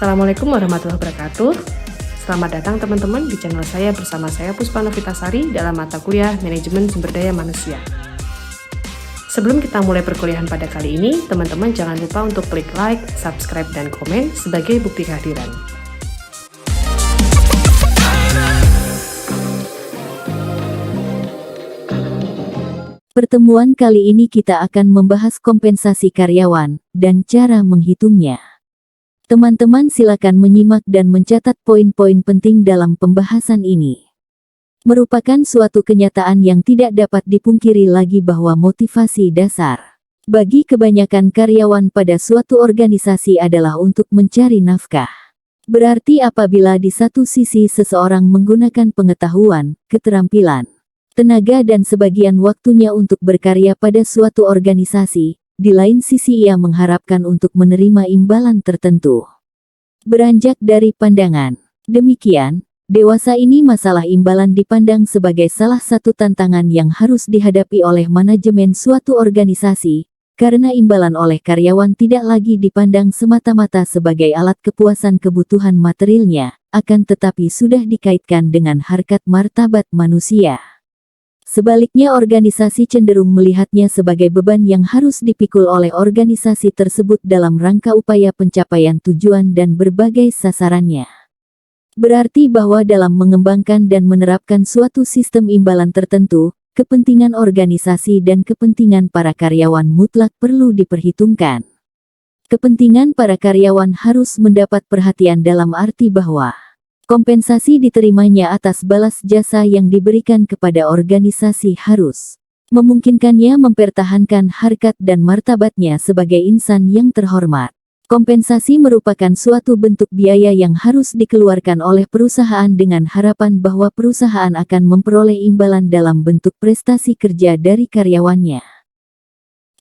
Assalamualaikum warahmatullahi wabarakatuh. Selamat datang teman-teman di channel saya bersama saya Puspa Novitasari dalam mata kuliah Manajemen Sumber Daya Manusia. Sebelum kita mulai perkuliahan pada kali ini, teman-teman jangan lupa untuk klik like, subscribe, dan komen sebagai bukti kehadiran. Pertemuan kali ini kita akan membahas kompensasi karyawan dan cara menghitungnya. Teman-teman silakan menyimak dan mencatat poin-poin penting dalam pembahasan ini. Merupakan suatu kenyataan yang tidak dapat dipungkiri lagi bahwa motivasi dasar bagi kebanyakan karyawan pada suatu organisasi adalah untuk mencari nafkah. Berarti apabila di satu sisi seseorang menggunakan pengetahuan, keterampilan, tenaga dan sebagian waktunya untuk berkarya pada suatu organisasi, di lain sisi ia mengharapkan untuk menerima imbalan tertentu. Beranjak dari pandangan demikian, dewasa ini masalah imbalan dipandang sebagai salah satu tantangan yang harus dihadapi oleh manajemen suatu organisasi, karena imbalan oleh karyawan tidak lagi dipandang semata-mata sebagai alat kepuasan kebutuhan materialnya, akan tetapi sudah dikaitkan dengan harkat martabat manusia. Sebaliknya organisasi cenderung melihatnya sebagai beban yang harus dipikul oleh organisasi tersebut dalam rangka upaya pencapaian tujuan dan berbagai sasarannya. Berarti bahwa dalam mengembangkan dan menerapkan suatu sistem imbalan tertentu, kepentingan organisasi dan kepentingan para karyawan mutlak perlu diperhitungkan. Kepentingan para karyawan harus mendapat perhatian dalam arti bahwa kompensasi diterimanya atas balas jasa yang diberikan kepada organisasi harus memungkinkannya mempertahankan harkat dan martabatnya sebagai insan yang terhormat. Kompensasi merupakan suatu bentuk biaya yang harus dikeluarkan oleh perusahaan dengan harapan bahwa perusahaan akan memperoleh imbalan dalam bentuk prestasi kerja dari karyawannya.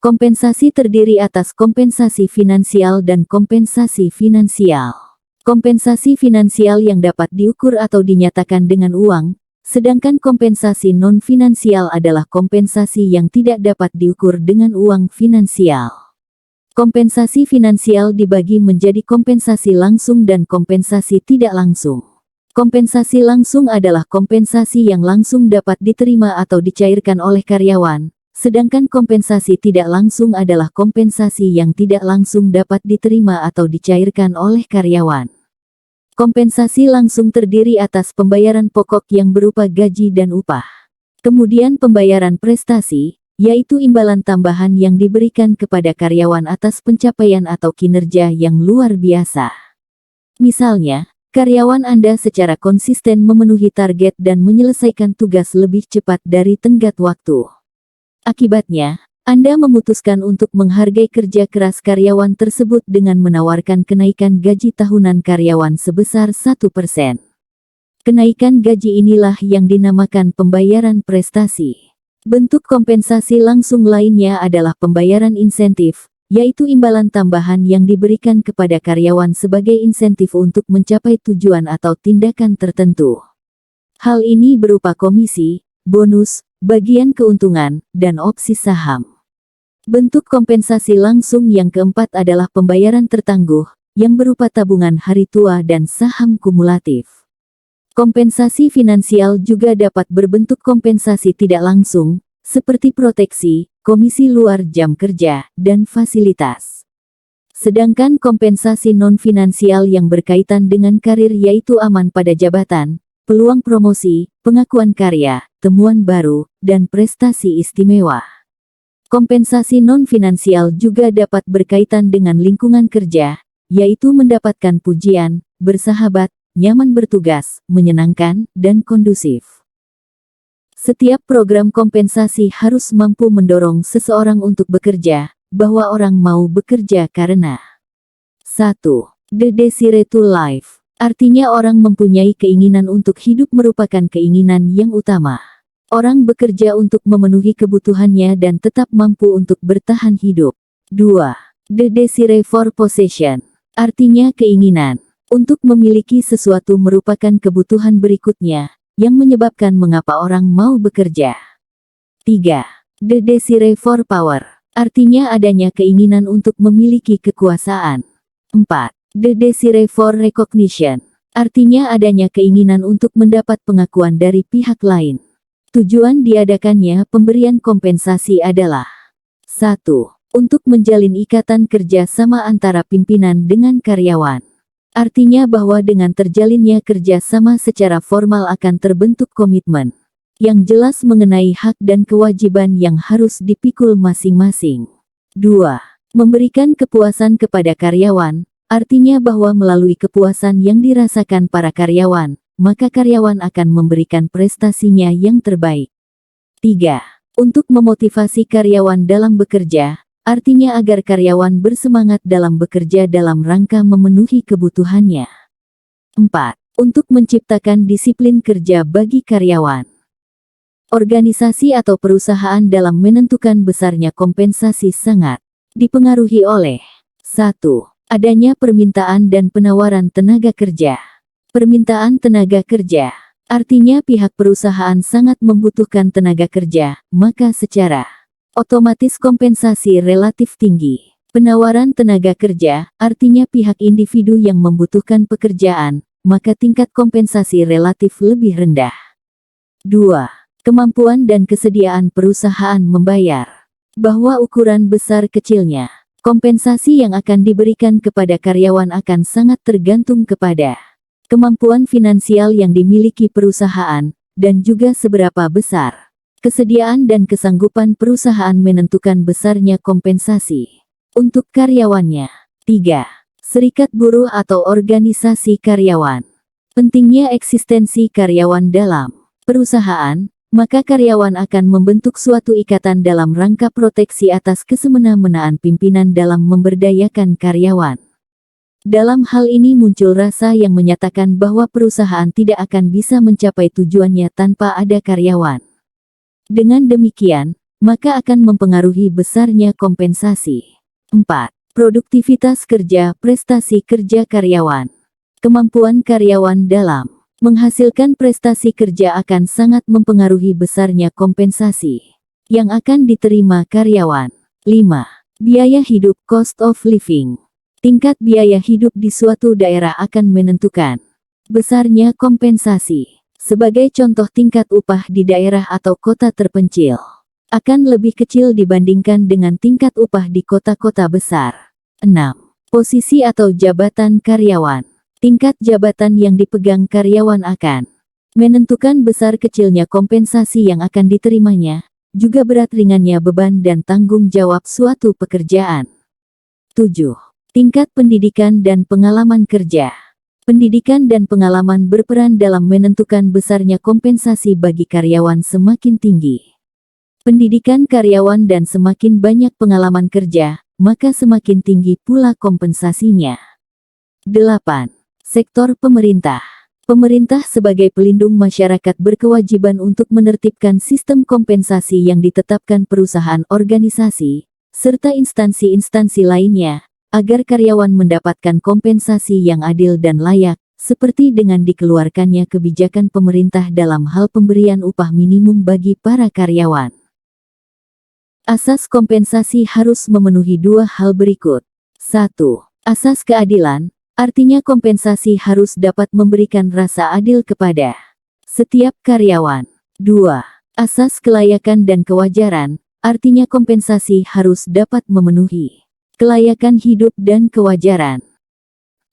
Kompensasi terdiri atas kompensasi finansial dan kompensasi finansial. Kompensasi finansial yang dapat diukur atau dinyatakan dengan uang, sedangkan kompensasi non-finansial adalah kompensasi yang tidak dapat diukur dengan uang finansial. Kompensasi finansial dibagi menjadi kompensasi langsung dan kompensasi tidak langsung. Kompensasi langsung adalah kompensasi yang langsung dapat diterima atau dicairkan oleh karyawan, sedangkan kompensasi tidak langsung adalah kompensasi yang tidak langsung dapat diterima atau dicairkan oleh karyawan. Kompensasi langsung terdiri atas pembayaran pokok yang berupa gaji dan upah. Kemudian pembayaran prestasi, yaitu imbalan tambahan yang diberikan kepada karyawan atas pencapaian atau kinerja yang luar biasa. Misalnya, karyawan Anda secara konsisten memenuhi target dan menyelesaikan tugas lebih cepat dari tenggat waktu. Akibatnya, Anda memutuskan untuk menghargai kerja keras karyawan tersebut dengan menawarkan kenaikan gaji tahunan karyawan sebesar 1%. Kenaikan gaji inilah yang dinamakan pembayaran prestasi. Bentuk kompensasi langsung lainnya adalah pembayaran insentif, yaitu imbalan tambahan yang diberikan kepada karyawan sebagai insentif untuk mencapai tujuan atau tindakan tertentu. Hal ini berupa komisi, bonus, bagian keuntungan, dan opsi saham. Bentuk kompensasi langsung yang keempat adalah pembayaran tertangguh, yang berupa tabungan hari tua dan saham kumulatif. Kompensasi finansial juga dapat berbentuk kompensasi tidak langsung, seperti proteksi, komisi luar jam kerja, dan fasilitas. Sedangkan kompensasi non-finansial yang berkaitan dengan karir yaitu aman pada jabatan, peluang promosi, pengakuan karya, temuan baru, dan prestasi istimewa. Kompensasi non-finansial juga dapat berkaitan dengan lingkungan kerja, yaitu mendapatkan pujian, bersahabat, nyaman bertugas, menyenangkan, dan kondusif. Setiap program kompensasi harus mampu mendorong seseorang untuk bekerja, bahwa orang mau bekerja karena 1. The desire to live. Artinya orang mempunyai keinginan untuk hidup merupakan keinginan yang utama. Orang bekerja untuk memenuhi kebutuhannya dan tetap mampu untuk bertahan hidup. 2. The desire for possession. Artinya keinginan untuk memiliki sesuatu merupakan kebutuhan berikutnya, yang menyebabkan mengapa orang mau bekerja. 3. The desire for power. Artinya adanya keinginan untuk memiliki kekuasaan. 4. The desire for recognition. Artinya adanya keinginan untuk mendapat pengakuan dari pihak lain. Tujuan diadakannya pemberian kompensasi adalah 1. Untuk menjalin ikatan kerja sama antara pimpinan dengan karyawan. Artinya bahwa dengan terjalinnya kerja sama secara formal akan terbentuk komitmen yang jelas mengenai hak dan kewajiban yang harus dipikul masing-masing. 2. Memberikan kepuasan kepada karyawan. Artinya bahwa melalui kepuasan yang dirasakan para karyawan, maka karyawan akan memberikan prestasinya yang terbaik. 3. Untuk memotivasi karyawan dalam bekerja, artinya agar karyawan bersemangat dalam bekerja dalam rangka memenuhi kebutuhannya. 4. Untuk menciptakan disiplin kerja bagi karyawan. Organisasi atau perusahaan dalam menentukan besarnya kompensasi sangat dipengaruhi oleh 1. Adanya permintaan dan penawaran tenaga kerja. Permintaan tenaga kerja. Artinya pihak perusahaan sangat membutuhkan tenaga kerja, maka secara otomatis kompensasi relatif tinggi. Penawaran tenaga kerja, artinya pihak individu yang membutuhkan pekerjaan, maka tingkat kompensasi relatif lebih rendah. 2. Kemampuan dan kesediaan perusahaan membayar. Bahwa ukuran besar kecilnya kompensasi yang akan diberikan kepada karyawan akan sangat tergantung kepada kemampuan finansial yang dimiliki perusahaan, dan juga seberapa besar kesediaan dan kesanggupan perusahaan menentukan besarnya kompensasi untuk karyawannya. 3. Serikat buruh atau organisasi karyawan. Pentingnya eksistensi karyawan dalam perusahaan, maka karyawan akan membentuk suatu ikatan dalam rangka proteksi atas kesemena-menaan pimpinan dalam memberdayakan karyawan. Dalam hal ini muncul rasa yang menyatakan bahwa perusahaan tidak akan bisa mencapai tujuannya tanpa ada karyawan. Dengan demikian, maka akan mempengaruhi besarnya kompensasi. 4. Produktivitas kerja, prestasi kerja karyawan. Kemampuan karyawan dalam menghasilkan prestasi kerja akan sangat mempengaruhi besarnya kompensasi yang akan diterima karyawan. 5. Biaya hidup, cost of living. Tingkat biaya hidup di suatu daerah akan menentukan besarnya kompensasi. Sebagai contoh, tingkat upah di daerah atau kota terpencil akan lebih kecil dibandingkan dengan tingkat upah di kota-kota besar. 6. Posisi atau jabatan karyawan. Tingkat jabatan yang dipegang karyawan akan menentukan besar kecilnya kompensasi yang akan diterimanya, juga berat ringannya beban dan tanggung jawab suatu pekerjaan. 7. Tingkat pendidikan dan pengalaman kerja. Pendidikan dan pengalaman berperan dalam menentukan besarnya kompensasi bagi karyawan semakin tinggi pendidikan karyawan dan semakin banyak pengalaman kerja, maka semakin tinggi pula kompensasinya. 8. Sektor pemerintah. Pemerintah sebagai pelindung masyarakat berkewajiban untuk menertibkan sistem kompensasi yang ditetapkan perusahaan, organisasi, serta instansi-instansi lainnya, agar karyawan mendapatkan kompensasi yang adil dan layak, seperti dengan dikeluarkannya kebijakan pemerintah dalam hal pemberian upah minimum bagi para karyawan. Asas kompensasi harus memenuhi dua hal berikut. 1. Asas keadilan. Artinya kompensasi harus dapat memberikan rasa adil kepada setiap karyawan. 2. Asas kelayakan dan kewajaran, artinya kompensasi harus dapat memenuhi kelayakan hidup dan kewajaran.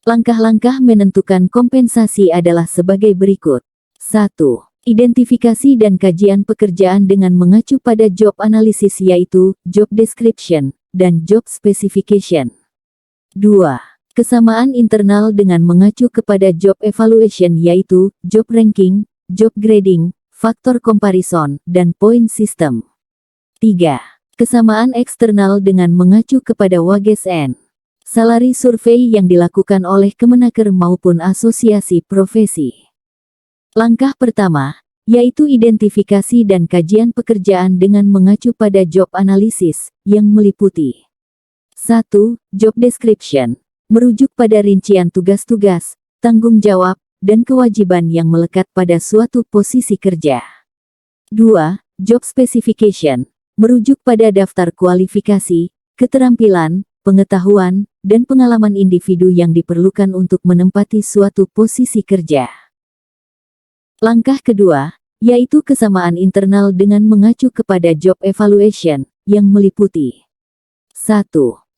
Langkah-langkah menentukan kompensasi adalah sebagai berikut. 1. Identifikasi dan kajian pekerjaan dengan mengacu pada job analysis, yaitu job description dan job specification. 2. Kesamaan internal dengan mengacu kepada job evaluation, yaitu job ranking, job grading, faktor comparison, dan point system. 3. Kesamaan eksternal dengan mengacu kepada wages and salary survey yang dilakukan oleh Kemenaker maupun asosiasi profesi. Langkah pertama, yaitu identifikasi dan kajian pekerjaan dengan mengacu pada job analysis, yang meliputi 1. Job description. Merujuk pada rincian tugas-tugas, tanggung jawab, dan kewajiban yang melekat pada suatu posisi kerja. 2. Job specification. Merujuk pada daftar kualifikasi, keterampilan, pengetahuan, dan pengalaman individu yang diperlukan untuk menempati suatu posisi kerja. Langkah kedua, yaitu kesamaan internal dengan mengacu kepada job evaluation, yang meliputi 1.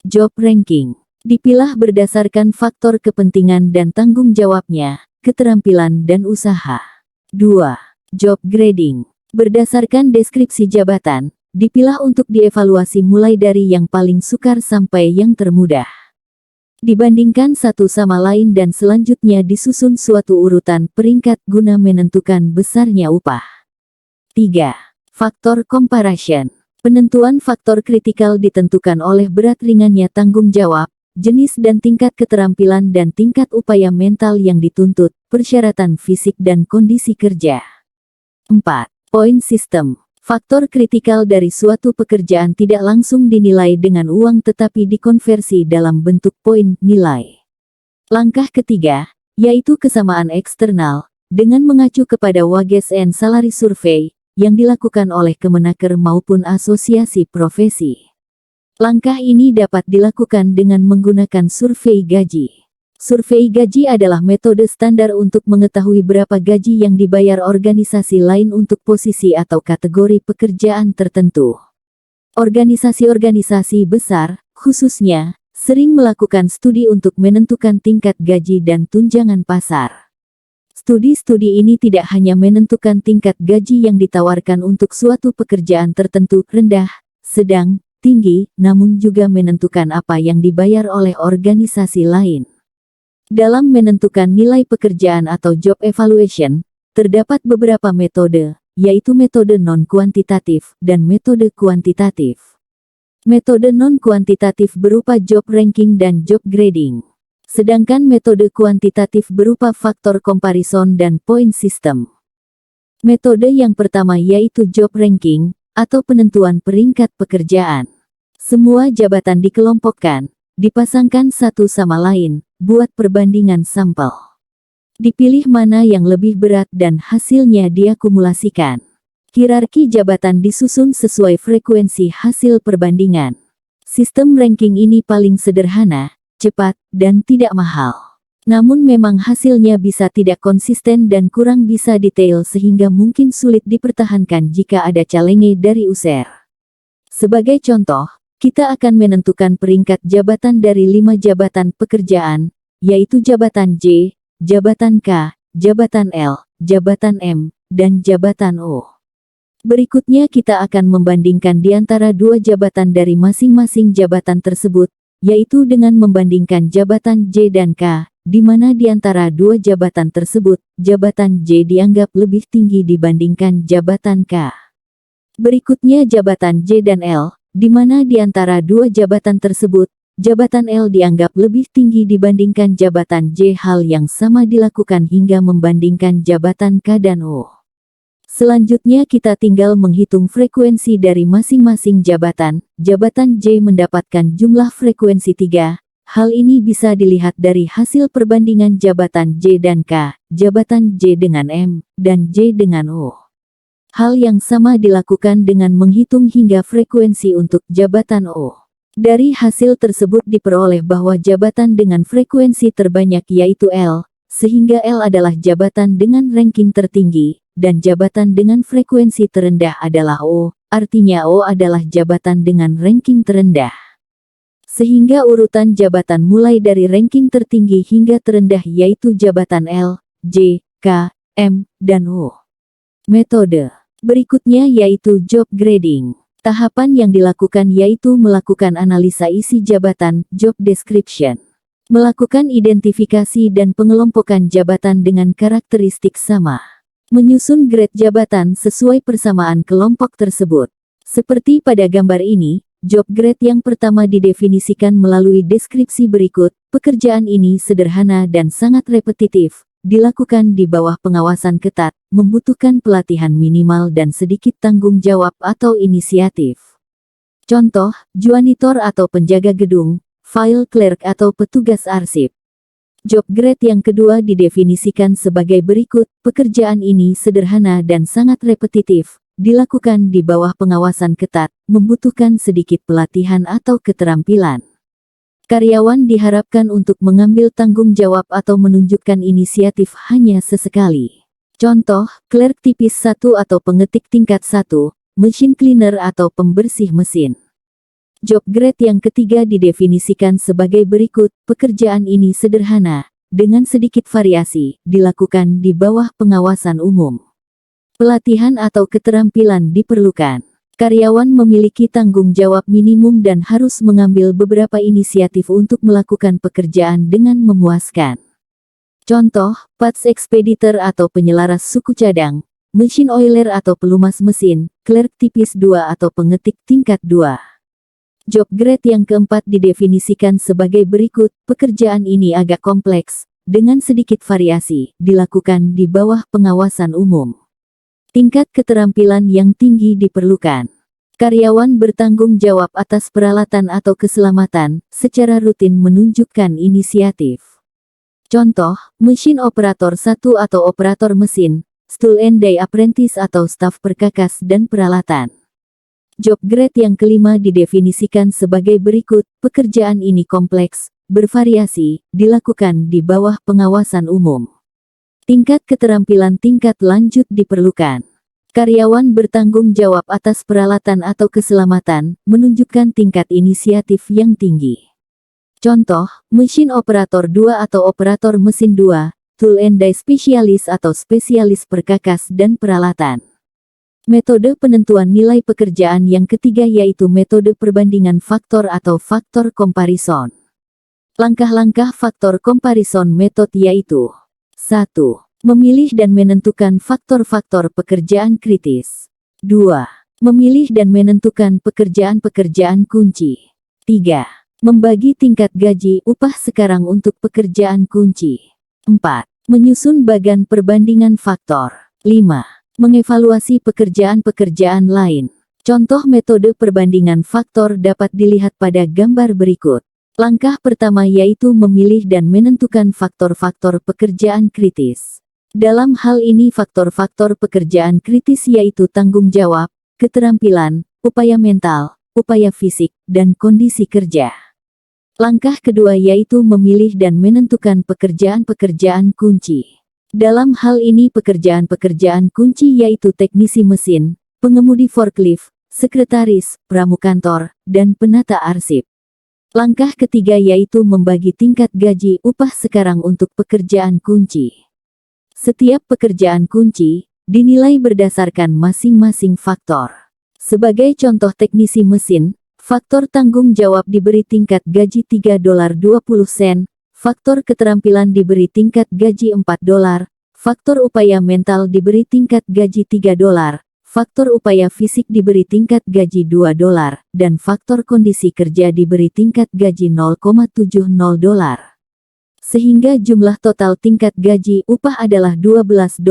Job ranking. Dipilah berdasarkan faktor kepentingan dan tanggung jawabnya, keterampilan dan usaha. 2. Job grading. Berdasarkan deskripsi jabatan, dipilah untuk dievaluasi mulai dari yang paling sukar sampai yang termudah. Dibandingkan satu sama lain dan selanjutnya disusun suatu urutan peringkat guna menentukan besarnya upah. 3. Faktor comparison. Penentuan faktor kritikal ditentukan oleh berat ringannya tanggung jawab, jenis dan tingkat keterampilan dan tingkat upaya mental yang dituntut, persyaratan fisik dan kondisi kerja. 4. Point system. Faktor kritikal dari suatu pekerjaan tidak langsung dinilai dengan uang tetapi dikonversi dalam bentuk poin nilai. Langkah ketiga, yaitu kesamaan eksternal, dengan mengacu kepada Wages and Salary Survey, yang dilakukan oleh Kemenaker maupun asosiasi profesi. Langkah ini dapat dilakukan dengan menggunakan survei gaji. Survei gaji adalah metode standar untuk mengetahui berapa gaji yang dibayar organisasi lain untuk posisi atau kategori pekerjaan tertentu. Organisasi-organisasi besar, khususnya, sering melakukan studi untuk menentukan tingkat gaji dan tunjangan pasar. Studi-studi ini tidak hanya menentukan tingkat gaji yang ditawarkan untuk suatu pekerjaan tertentu, rendah, sedang, tinggi, namun juga menentukan apa yang dibayar oleh organisasi lain. Dalam menentukan nilai pekerjaan atau job evaluation, terdapat beberapa metode, yaitu metode non-kuantitatif dan metode kuantitatif. Metode non-kuantitatif berupa job ranking dan job grading. Sedangkan metode kuantitatif berupa faktor comparison dan point system. Metode yang pertama yaitu job ranking, atau penentuan peringkat pekerjaan. Semua jabatan dikelompokkan, dipasangkan satu sama lain, buat perbandingan sampel. Dipilih mana yang lebih berat dan hasilnya diakumulasikan. Hierarki jabatan disusun sesuai frekuensi hasil perbandingan. Sistem ranking ini paling sederhana, cepat, dan tidak mahal. Namun memang hasilnya bisa tidak konsisten dan kurang bisa detail sehingga mungkin sulit dipertahankan jika ada calenge dari user. Sebagai contoh, kita akan menentukan peringkat jabatan dari 5 jabatan pekerjaan, yaitu jabatan J, jabatan K, jabatan L, jabatan M, dan jabatan O. Berikutnya kita akan membandingkan di antara 2 jabatan dari masing-masing jabatan tersebut, yaitu dengan membandingkan jabatan J dan K, di mana di antara 2 jabatan tersebut, jabatan J dianggap lebih tinggi dibandingkan jabatan K. Berikutnya jabatan J dan L, di mana di antara 2 jabatan tersebut, jabatan L dianggap lebih tinggi dibandingkan jabatan J. Hal yang sama dilakukan hingga membandingkan jabatan K dan O. Selanjutnya kita tinggal menghitung frekuensi dari masing-masing jabatan. Jabatan J mendapatkan jumlah frekuensi 3. Hal ini bisa dilihat dari hasil perbandingan jabatan J dan K, jabatan J dengan M, dan J dengan O. Hal yang sama dilakukan dengan menghitung hingga frekuensi untuk jabatan O. Dari hasil tersebut diperoleh bahwa jabatan dengan frekuensi terbanyak yaitu L, sehingga L adalah jabatan dengan ranking tertinggi, dan jabatan dengan frekuensi terendah adalah O, artinya O adalah jabatan dengan ranking terendah. Sehingga urutan jabatan mulai dari ranking tertinggi hingga terendah yaitu jabatan L, J, K, M, dan O. Metode berikutnya yaitu job grading. Tahapan yang dilakukan yaitu melakukan analisa isi jabatan, job description. Melakukan identifikasi dan pengelompokan jabatan dengan karakteristik sama. Menyusun grade jabatan sesuai persamaan kelompok tersebut. Seperti pada gambar ini, job grade yang pertama didefinisikan melalui deskripsi berikut. Pekerjaan ini sederhana dan sangat repetitif, dilakukan di bawah pengawasan ketat, membutuhkan pelatihan minimal dan sedikit tanggung jawab atau inisiatif. Contoh, janitor atau penjaga gedung, file clerk atau petugas arsip. Job grade yang kedua didefinisikan sebagai berikut, pekerjaan ini sederhana dan sangat repetitif, dilakukan di bawah pengawasan ketat, membutuhkan sedikit pelatihan atau keterampilan. Karyawan diharapkan untuk mengambil tanggung jawab atau menunjukkan inisiatif hanya sesekali. Contoh, clerk tipis 1 atau pengetik tingkat 1, machine cleaner atau pembersih mesin. Job grade yang ketiga didefinisikan sebagai berikut, pekerjaan ini sederhana, dengan sedikit variasi, dilakukan di bawah pengawasan umum. Pelatihan atau keterampilan diperlukan. Karyawan memiliki tanggung jawab minimum dan harus mengambil beberapa inisiatif untuk melakukan pekerjaan dengan memuaskan. Contoh, parts expeditor atau penyelaras suku cadang, machine oiler atau pelumas mesin, clerk tipis 2 atau pengetik tingkat 2. Job grade yang keempat didefinisikan sebagai berikut, pekerjaan ini agak kompleks, dengan sedikit variasi, dilakukan di bawah pengawasan umum. Tingkat keterampilan yang tinggi diperlukan. Karyawan bertanggung jawab atas peralatan atau keselamatan, secara rutin menunjukkan inisiatif. Contoh, mesin operator 1 atau operator mesin, tool and die apprentice atau staf perkakas dan peralatan. Job grade yang kelima didefinisikan sebagai berikut, pekerjaan ini kompleks, bervariasi, dilakukan di bawah pengawasan umum. Tingkat keterampilan tingkat lanjut diperlukan. Karyawan bertanggung jawab atas peralatan atau keselamatan, menunjukkan tingkat inisiatif yang tinggi. Contoh, mesin operator 2 atau operator mesin 2, tool and die spesialis atau spesialis perkakas dan peralatan. Metode penentuan nilai pekerjaan yang ketiga yaitu metode perbandingan faktor atau faktor comparison. Langkah-langkah faktor comparison method yaitu 1. Memilih dan menentukan faktor-faktor pekerjaan kritis. 2. Memilih dan menentukan pekerjaan-pekerjaan kunci. 3. Membagi tingkat gaji upah sekarang untuk pekerjaan kunci. 4. Menyusun bagan perbandingan faktor. 5. Mengevaluasi pekerjaan-pekerjaan lain. Contoh metode perbandingan faktor dapat dilihat pada gambar berikut. Langkah pertama yaitu memilih dan menentukan faktor-faktor pekerjaan kritis. Dalam hal ini faktor-faktor pekerjaan kritis yaitu tanggung jawab, keterampilan, upaya mental, upaya fisik, dan kondisi kerja. Langkah kedua yaitu memilih dan menentukan pekerjaan-pekerjaan kunci. Dalam hal ini pekerjaan-pekerjaan kunci yaitu teknisi mesin, pengemudi forklift, sekretaris, pramukantor, dan penata arsip. Langkah ketiga yaitu membagi tingkat gaji upah sekarang untuk pekerjaan kunci. Setiap pekerjaan kunci dinilai berdasarkan masing-masing faktor. Sebagai contoh teknisi mesin, faktor tanggung jawab diberi tingkat gaji $3.20, faktor keterampilan diberi tingkat gaji $4, faktor upaya mental diberi tingkat gaji $3, faktor upaya fisik diberi tingkat gaji $2, dan faktor kondisi kerja diberi tingkat gaji $0,70. Sehingga jumlah total tingkat gaji upah adalah $12.90.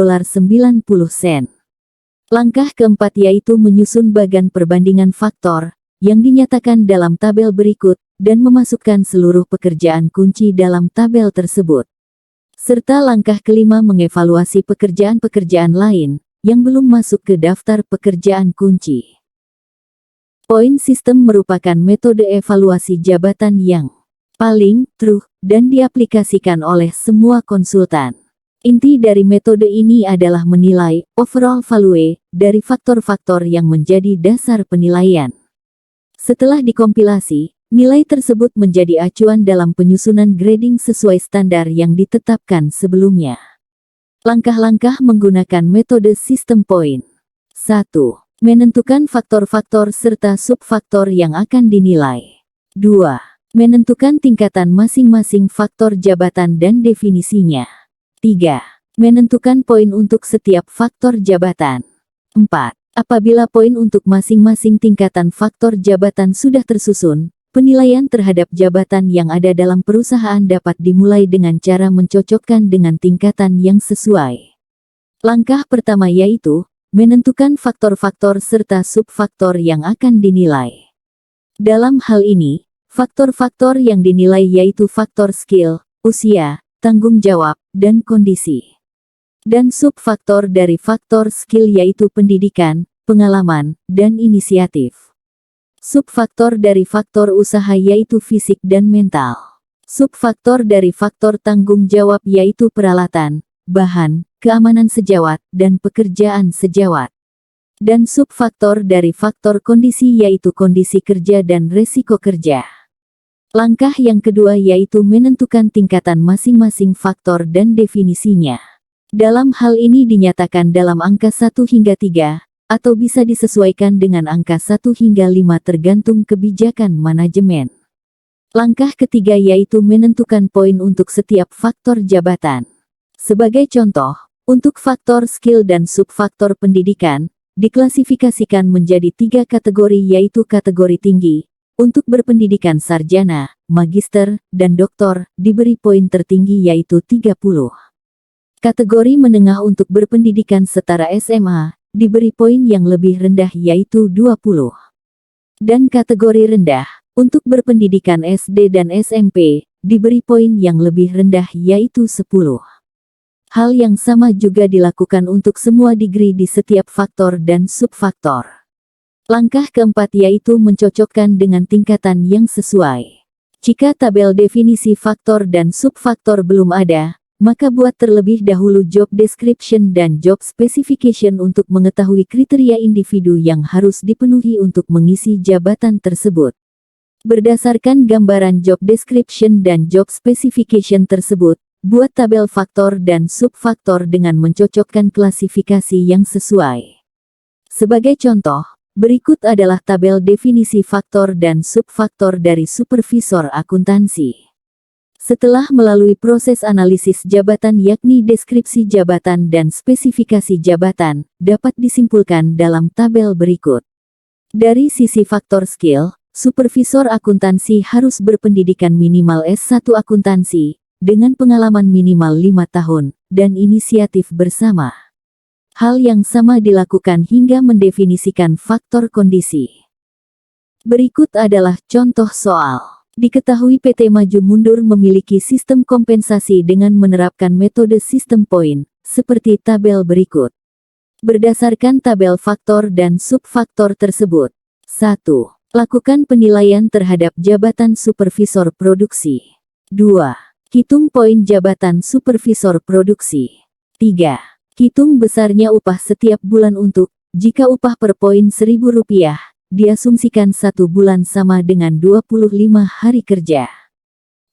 Langkah keempat yaitu menyusun bagan perbandingan faktor, yang dinyatakan dalam tabel berikut, dan memasukkan seluruh pekerjaan kunci dalam tabel tersebut. Serta langkah kelima mengevaluasi pekerjaan-pekerjaan lain, yang belum masuk ke daftar pekerjaan kunci. Point system merupakan metode evaluasi jabatan yang paling true, dan diaplikasikan oleh semua konsultan. Inti dari metode ini adalah menilai overall value dari faktor-faktor yang menjadi dasar penilaian. Setelah dikompilasi, nilai tersebut menjadi acuan dalam penyusunan grading sesuai standar yang ditetapkan sebelumnya. Langkah-langkah menggunakan metode sistem point. 1. Menentukan faktor-faktor serta subfaktor yang akan dinilai. 2. Menentukan tingkatan masing-masing faktor jabatan dan definisinya. 3. Menentukan poin untuk setiap faktor jabatan. 4. Apabila poin untuk masing-masing tingkatan faktor jabatan sudah tersusun, penilaian terhadap jabatan yang ada dalam perusahaan dapat dimulai dengan cara mencocokkan dengan tingkatan yang sesuai. Langkah pertama yaitu, menentukan faktor-faktor serta subfaktor yang akan dinilai. Dalam hal ini, faktor-faktor yang dinilai yaitu faktor skill, usia, tanggung jawab, dan kondisi. Dan subfaktor dari faktor skill yaitu pendidikan, pengalaman, dan inisiatif. Subfaktor dari faktor usaha yaitu fisik dan mental. Subfaktor dari faktor tanggung jawab yaitu peralatan, bahan, keamanan sejawat, dan pekerjaan sejawat. Dan subfaktor dari faktor kondisi yaitu kondisi kerja dan resiko kerja. Langkah yang kedua yaitu menentukan tingkatan masing-masing faktor dan definisinya. Dalam hal ini dinyatakan dalam angka 1 hingga 3, atau bisa disesuaikan dengan angka 1 hingga 5 tergantung kebijakan manajemen. Langkah ketiga yaitu menentukan poin untuk setiap faktor jabatan. Sebagai contoh, untuk faktor skill dan subfaktor pendidikan, diklasifikasikan menjadi 3 kategori yaitu kategori tinggi, untuk berpendidikan sarjana, magister, dan doktor, diberi poin tertinggi yaitu 30. Kategori menengah untuk berpendidikan setara SMA, diberi poin yang lebih rendah yaitu 20. Dan kategori rendah, untuk berpendidikan SD dan SMP, diberi poin yang lebih rendah yaitu 10. Hal yang sama juga dilakukan untuk semua degree di setiap faktor dan subfaktor. Langkah keempat yaitu mencocokkan dengan tingkatan yang sesuai. Jika tabel definisi faktor dan subfaktor belum ada, maka buat terlebih dahulu job description dan job specification untuk mengetahui kriteria individu yang harus dipenuhi untuk mengisi jabatan tersebut. Berdasarkan gambaran job description dan job specification tersebut, buat tabel faktor dan subfaktor dengan mencocokkan klasifikasi yang sesuai. Sebagai contoh, berikut adalah tabel definisi faktor dan subfaktor dari supervisor akuntansi. Setelah melalui proses analisis jabatan yakni deskripsi jabatan dan spesifikasi jabatan, dapat disimpulkan dalam tabel berikut. Dari sisi faktor skill, supervisor akuntansi harus berpendidikan minimal S1 akuntansi, dengan pengalaman minimal 5 tahun, dan inisiatif bersama. Hal yang sama dilakukan hingga mendefinisikan faktor kondisi. Berikut adalah contoh soal. Diketahui PT Maju Mundur memiliki sistem kompensasi dengan menerapkan metode sistem poin, seperti tabel berikut. Berdasarkan tabel faktor dan subfaktor tersebut. 1. Lakukan penilaian terhadap jabatan supervisor produksi. 2. Hitung poin jabatan supervisor produksi. 3. Hitung besarnya upah setiap bulan untuk, jika upah per poin Rp1.000, diasumsikan 1 bulan sama dengan 25 hari kerja.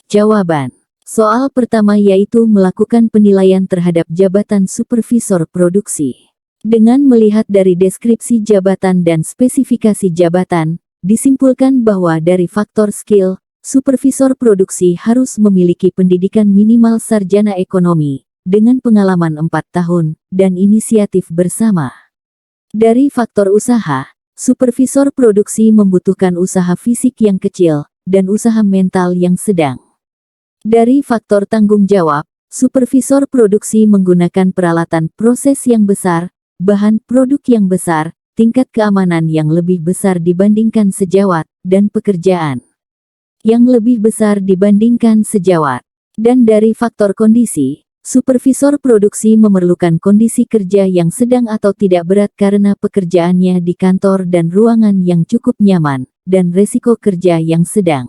Jawaban. Soal pertama yaitu melakukan penilaian terhadap jabatan supervisor produksi. Dengan melihat dari deskripsi jabatan dan spesifikasi jabatan, disimpulkan bahwa dari faktor skill, supervisor produksi harus memiliki pendidikan minimal sarjana ekonomi, dengan pengalaman 4 tahun, dan inisiatif bersama. Dari faktor usaha, supervisor produksi membutuhkan usaha fisik yang kecil, dan usaha mental yang sedang. Dari faktor tanggung jawab, supervisor produksi menggunakan peralatan proses yang besar, bahan produk yang besar, tingkat keamanan yang lebih besar dibandingkan sejawat, dan pekerjaan yang lebih besar dibandingkan sejawat. Dan dari faktor kondisi, supervisor produksi memerlukan kondisi kerja yang sedang atau tidak berat karena pekerjaannya di kantor dan ruangan yang cukup nyaman, dan resiko kerja yang sedang.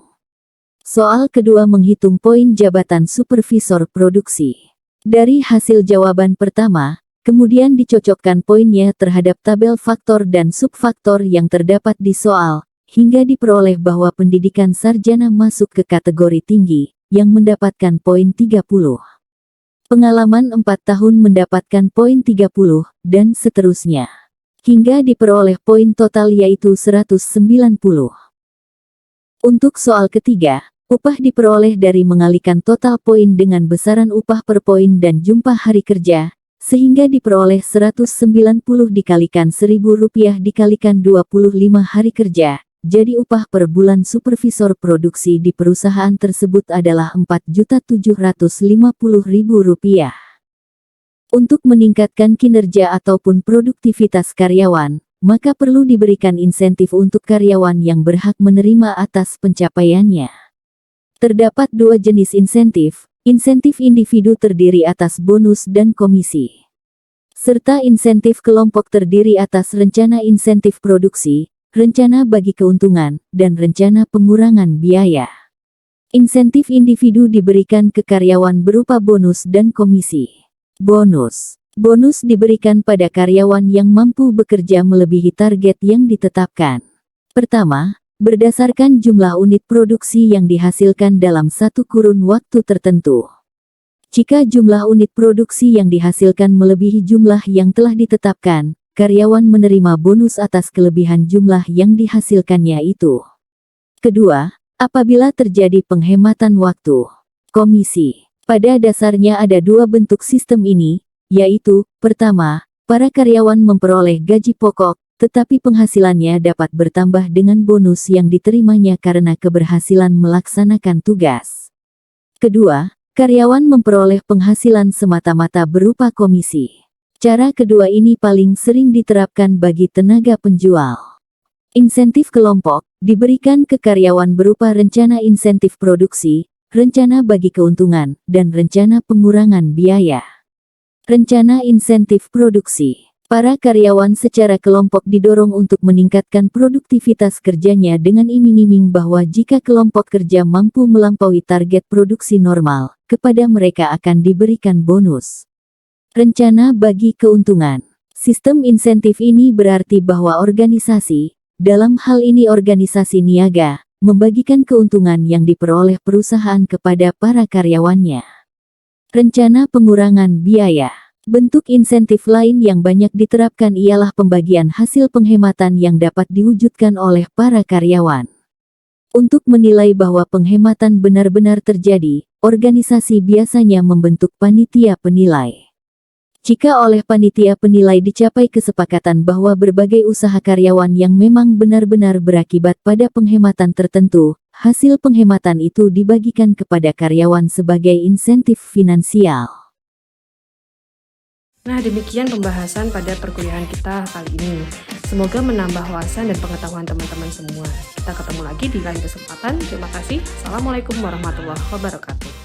Soal kedua menghitung poin jabatan supervisor produksi. Dari hasil jawaban pertama, kemudian dicocokkan poinnya terhadap tabel faktor dan subfaktor yang terdapat di soal, hingga diperoleh bahwa pendidikan sarjana masuk ke kategori tinggi, yang mendapatkan poin 30. Pengalaman 4 tahun mendapatkan poin 30, dan seterusnya. Hingga diperoleh poin total yaitu 190. Untuk soal ketiga, upah diperoleh dari mengalihkan total poin dengan besaran upah per poin dan jumlah hari kerja, sehingga diperoleh 190 dikalikan Rp1.000 dikalikan 25 hari kerja. Jadi upah per bulan supervisor produksi di perusahaan tersebut adalah Rp4.750.000. Untuk meningkatkan kinerja ataupun produktivitas karyawan, maka perlu diberikan insentif untuk karyawan yang berhak menerima atas pencapaiannya. Terdapat 2 jenis insentif, insentif individu terdiri atas bonus dan komisi, serta insentif kelompok terdiri atas rencana insentif produksi, rencana bagi keuntungan, dan rencana pengurangan biaya. Insentif individu diberikan ke karyawan berupa bonus dan komisi. Bonus diberikan pada karyawan yang mampu bekerja melebihi target yang ditetapkan. Pertama, berdasarkan jumlah unit produksi yang dihasilkan dalam satu kurun waktu tertentu. Jika jumlah unit produksi yang dihasilkan melebihi jumlah yang telah ditetapkan, karyawan menerima bonus atas kelebihan jumlah yang dihasilkannya itu. Kedua, apabila terjadi penghematan waktu. Komisi. Pada dasarnya ada dua bentuk sistem ini, yaitu, pertama, para karyawan memperoleh gaji pokok, tetapi penghasilannya dapat bertambah dengan bonus yang diterimanya karena keberhasilan melaksanakan tugas. Kedua, karyawan memperoleh penghasilan semata-mata berupa komisi. Cara kedua ini paling sering diterapkan bagi tenaga penjual. Insentif kelompok diberikan ke karyawan berupa rencana insentif produksi, rencana bagi keuntungan, dan rencana pengurangan biaya. Rencana insentif produksi. Para karyawan secara kelompok didorong untuk meningkatkan produktivitas kerjanya dengan iming-iming bahwa jika kelompok kerja mampu melampaui target produksi normal, kepada mereka akan diberikan bonus. Rencana bagi keuntungan. Sistem insentif ini berarti bahwa organisasi, dalam hal ini organisasi niaga, membagikan keuntungan yang diperoleh perusahaan kepada para karyawannya. Rencana pengurangan biaya. Bentuk insentif lain yang banyak diterapkan ialah pembagian hasil penghematan yang dapat diwujudkan oleh para karyawan. Untuk menilai bahwa penghematan benar-benar terjadi, organisasi biasanya membentuk panitia penilai. Jika oleh panitia penilai dicapai kesepakatan bahwa berbagai usaha karyawan yang memang benar-benar berakibat pada penghematan tertentu, hasil penghematan itu dibagikan kepada karyawan sebagai insentif finansial. Nah, demikian pembahasan pada perkuliahan kita kali ini. Semoga menambah wawasan dan pengetahuan teman-teman semua. Kita ketemu lagi di lain kesempatan. Terima kasih. Assalamualaikum warahmatullahi wabarakatuh.